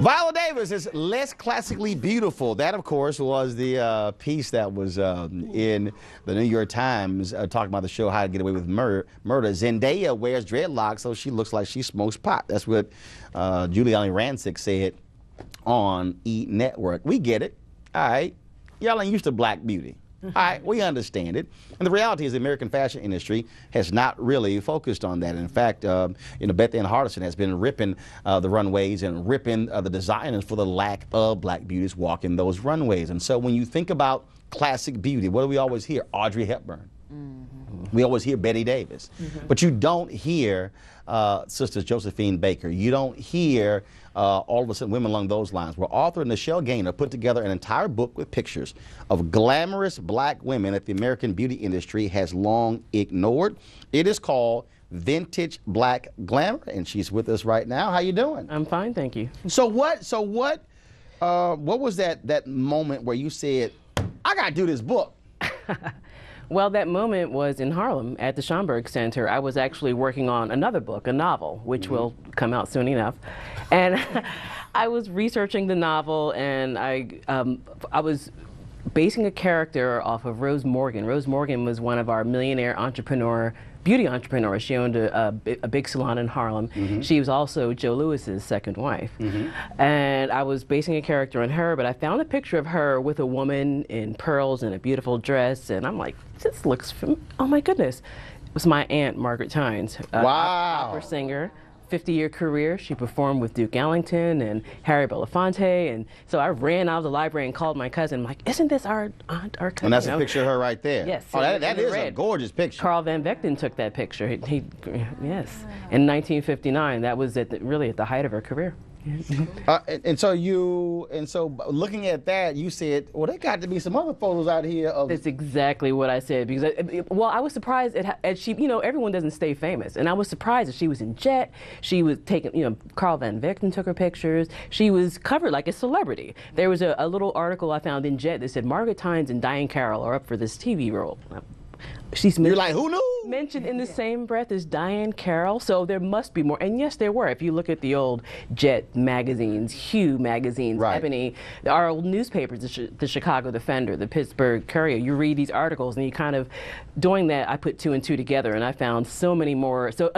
Viola Davis is less classically beautiful. That, of course, was the piece that was in the New York Times talking about the show How to Get Away with Murder. Zendaya wears dreadlocks so she looks like she smokes pot. That's what Giuliani Rancic said on E! Network. We get it. All right. Y'all ain't used to black beauty. All right, we understand it. And the reality is the American fashion industry has not really focused on that. In fact, Beth Ann Hardison has been ripping the runways and ripping the designers for the lack of black beauties walking those runways. And so when you think about classic beauty, what do we always hear? Audrey Hepburn. Mm-hmm. We always hear Betty Davis. Mm-hmm. But you don't hear Sistas Josephine Baker. You don't hear all of a sudden women along those lines. Where author Nichelle Gainer put together an entire book with pictures of glamorous black women that the American beauty industry has long ignored. It is called Vintage Black Glamour, and she's with us right now. How you doing? I'm fine, thank you. So what was that moment where you said, I gotta do this book? Well, that moment was in Harlem at the Schomburg Center. I was actually working on another book, a novel, which will come out soon enough. And I was researching the novel, and I was basing a character off of Rose Morgan. Rose Morgan was one of our millionaire beauty entrepreneurs. She owned a big salon in Harlem. Mm-hmm. She was also Joe Lewis's second wife. Mm-hmm. And I was basing a character on her, but I found a picture of her with a woman in pearls and a beautiful dress, and I'm like, this looks, oh my goodness. It was my aunt, Margaret Tynes, opera singer. 50-year career. She performed with Duke Ellington and Harry Belafonte, and so I ran out of the library and called my cousin. I'm like, isn't this our aunt, our cousin? And that's a picture of her right there. Yes. Oh, that is a gorgeous picture. Carl Van Vechten took that picture. Yes, in 1959. That was really at the height of her career. And so looking at that, you said, well, there got to be some other photos out here of... That's exactly what I said, because I was surprised at she, everyone doesn't stay famous, and I was surprised that she was in Jet. She was taking, Carl Van Vechten took her pictures. She was covered like a celebrity. There was a little article I found in Jet that said Margaret Tynes and Diane Carroll are up for this TV role. You're like, who knew? Mentioned in the same breath as Diane Carroll, so there must be more. And yes, there were. If you look at the old Jet magazines, Hue magazines, right. Ebony, our old newspapers, the Chicago Defender, the Pittsburgh Courier, you read these articles and you kind of, doing that, I put two and two together and I found so many more. So,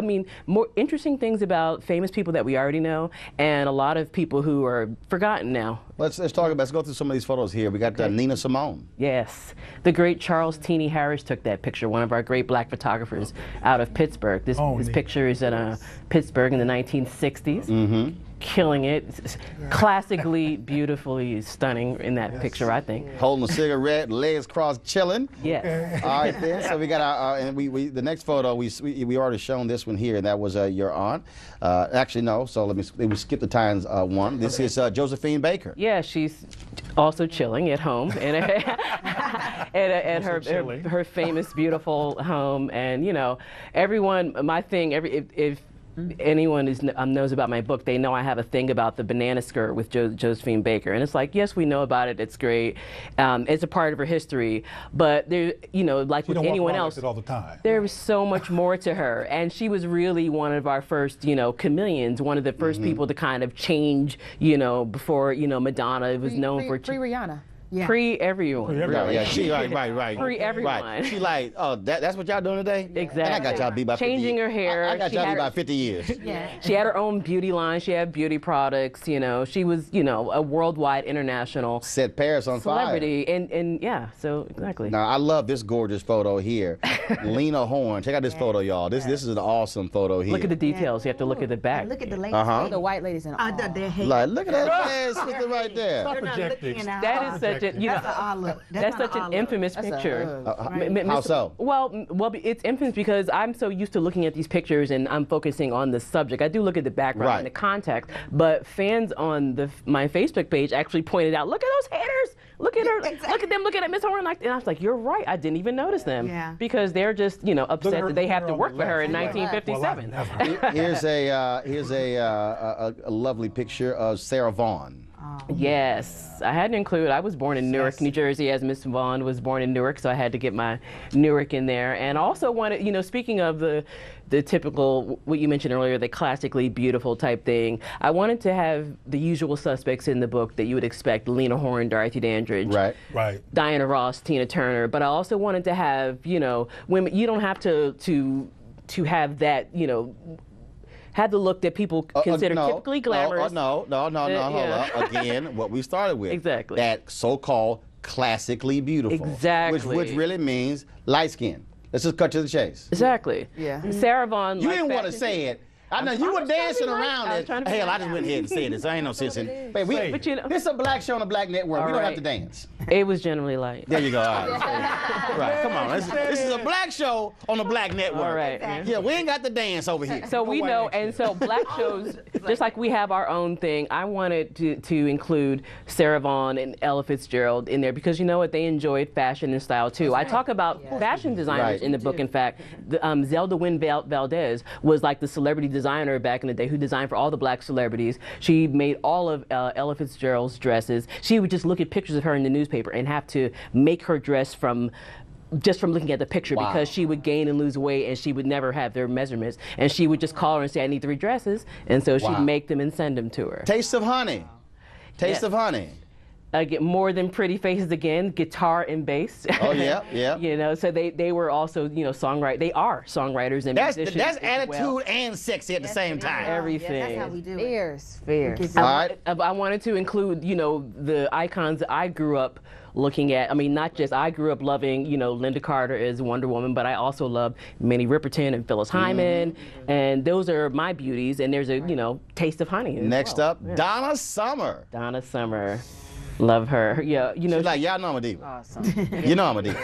more interesting things about famous people that we already know and a lot of people who are forgotten now. Let's go through some of these photos here. We got Nina Simone. Yes. The great Charles Teeny Harris took that picture, one of our great black photographers out of Pittsburgh. This picture is at Pittsburgh in the 1960s. Mm-hmm. Killing it. Classically, beautifully stunning in that picture, I think. Holding a cigarette, legs crossed, chilling. Yes. All right, then. So we got our, and the next photo, we already shown this one here, and that was your aunt. Actually, no, so let me skip the Tynes one. This is Josephine Baker. Yeah, she's also chilling at home at her famous, beautiful home. And, everyone, if anyone knows about my book, they know I have a thing about the banana skirt with Josephine Baker, and it's like, yes, we know about it. It's great. It's a part of her history, but there, like with anyone else, all the time. There was so much more to her, and she was really one of our first, chameleons. One of the first people to kind of change, before Madonna was known for Rihanna. Yeah. Pre-everyone. Yeah, she right. Pre-everyone. Right. She like, oh, that's what y'all doing today? Exactly. And I got y'all beat by 50 years. Changing her hair. I got y'all beat by 50 years. Yeah. She had her own beauty line. She had beauty products. She was, a worldwide, international set Paris on celebrity. fire. And yeah, so exactly. Now I love this gorgeous photo here. Lena Horne. Check out this photo, y'all. This is an awesome photo here. Look at the details. You have to look at the back. Look at the ladies. The white ladies in all. Like, look at that sister right there. Stop projecting. That is such a, that's such an infamous picture. How so? Well, it's infamous because I'm so used to looking at these pictures and I'm focusing on the subject. I do look at the background and the context, but fans on my Facebook page actually pointed out, look at those haters. Look at her. Exactly. Look at them. Look at Miss Horne. And I was like, you're right. I didn't even notice them. Yeah. Because they're just, upset that they have to work for her in 1957. Here's a lovely picture of Sarah Vaughan. Yes, I had to include, I was born in Newark, New Jersey, as Miss Vaughan was born in Newark, so I had to get my Newark in there. And I also wanted, you know, speaking of the typical, what you mentioned earlier, the classically beautiful type thing, I wanted to have the usual suspects in the book that you would expect: Lena Horne, Dorothy Dandridge, Diana Ross, Tina Turner. But I also wanted to have, you know, women. You don't have to have that, you know, had the look that people consider typically glamorous. Hold up. Again, what we started with. Exactly. That so-called classically beautiful. Exactly. Which really means light skin. Let's just cut to the chase. Exactly. Yeah. Sarah Vaughan. You didn't want to say it. I know you were dancing around it. Hell, I just went ahead and said this. I ain't no sense in. But you know, this is a black show on a black network. We don't have to dance. It was generally light. There you go. All right. Right. Come on. This is a black show on a black network. All right. Yeah, we ain't got to dance over here. So we know, and so black shows, just like we have our own thing, I wanted to include Sarah Vaughan and Ella Fitzgerald in there because you know what, they enjoyed fashion and style too. I talk about fashion designers in the book. In fact, Zelda Wynn Valdez was like the celebrity designer back in the day who designed for all the black celebrities. She made all of Ella Fitzgerald's dresses. She would just look at pictures of her in the newspaper and have to make her dress just from looking at the picture because she would gain and lose weight and she would never have their measurements. And she would just call her and say, I need 3 dresses. And so she'd make them and send them to her. Taste of Honey. Taste of Honey. Get More Than Pretty Faces again, guitar and bass. Oh yeah, yeah. You know, so they were also, you know, they are songwriters and musicians. That's attitude and sexy at the same time. Everything. That's how we do Fierce. All right. I wanted to include, you know, the icons that I grew up looking at. I mean, not just I grew up loving, you know, Linda Carter as Wonder Woman, but I also love Minnie Riperton and Phyllis Hyman, and those are my beauties. And there's a, you know, taste of honey. Next up, Donna Summer. Donna Summer. Love her. Yeah, you know. She's like, y'all know I'm a diva. Awesome. You know I'm a diva.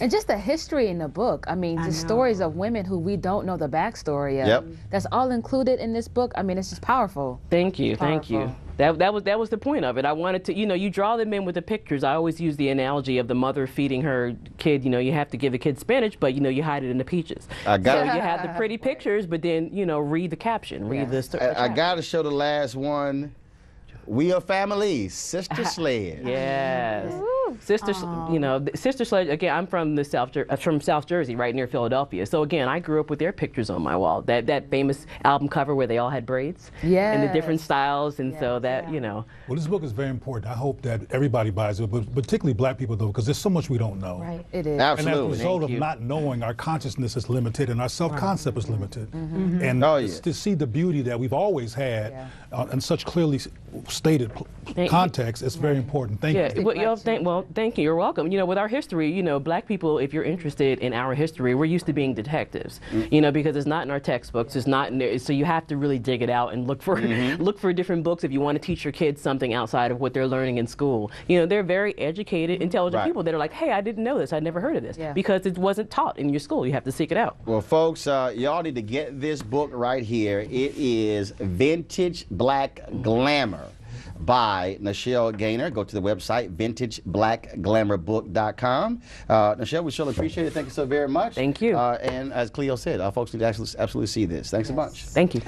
And just the history in the book. I mean, the stories of women who we don't know the backstory of. Yep. That's all included in this book. I mean, it's just powerful. Thank you, thank you. That was the point of it. I wanted to, you know, you draw them in with the pictures. I always use the analogy of the mother feeding her kid. You know, you have to give the kid spinach, but you know, you hide it in the peaches. I got so you have the pretty pictures, but then you know, read the caption, read the story. I got to show the last one. We are family, Sister Sledge. Yes. Sister, you know, Sister Sledge, again, I'm from South Jersey, right near Philadelphia. So again, I grew up with their pictures on my wall. That famous album cover where they all had braids. Yeah. And the different styles, and so that, you know. Well, this book is very important. I hope that everybody buys it, but particularly black people, though, because there's so much we don't know. Right, it is. Absolutely. And as a result of not knowing, our consciousness is limited and our self-concept is limited. And to see the beauty that we've always had in such clearly stated context is very important. Thank you. Well, thank you. You're welcome. You know, with our history, you know, black people, if you're interested in our history, we're used to being detectives. You know, because it's not in our textbooks. It's not in there. So you have to really dig it out and look for different books if you want to teach your kids something outside of what they're learning in school. You know, they're very educated, intelligent people that are like, hey, I didn't know this. I never heard of this. Because it wasn't taught in your school. You have to seek it out. Well, folks, y'all need to get this book right here. It is Vintage Black Glamour by Nichelle Gainer. Go to the website, vintageblackglamourbook.com. Nichelle, we surely appreciate it. Thank you so very much. Thank you. And as Cleo said, our folks need to absolutely see this. Thanks a bunch. Thank you.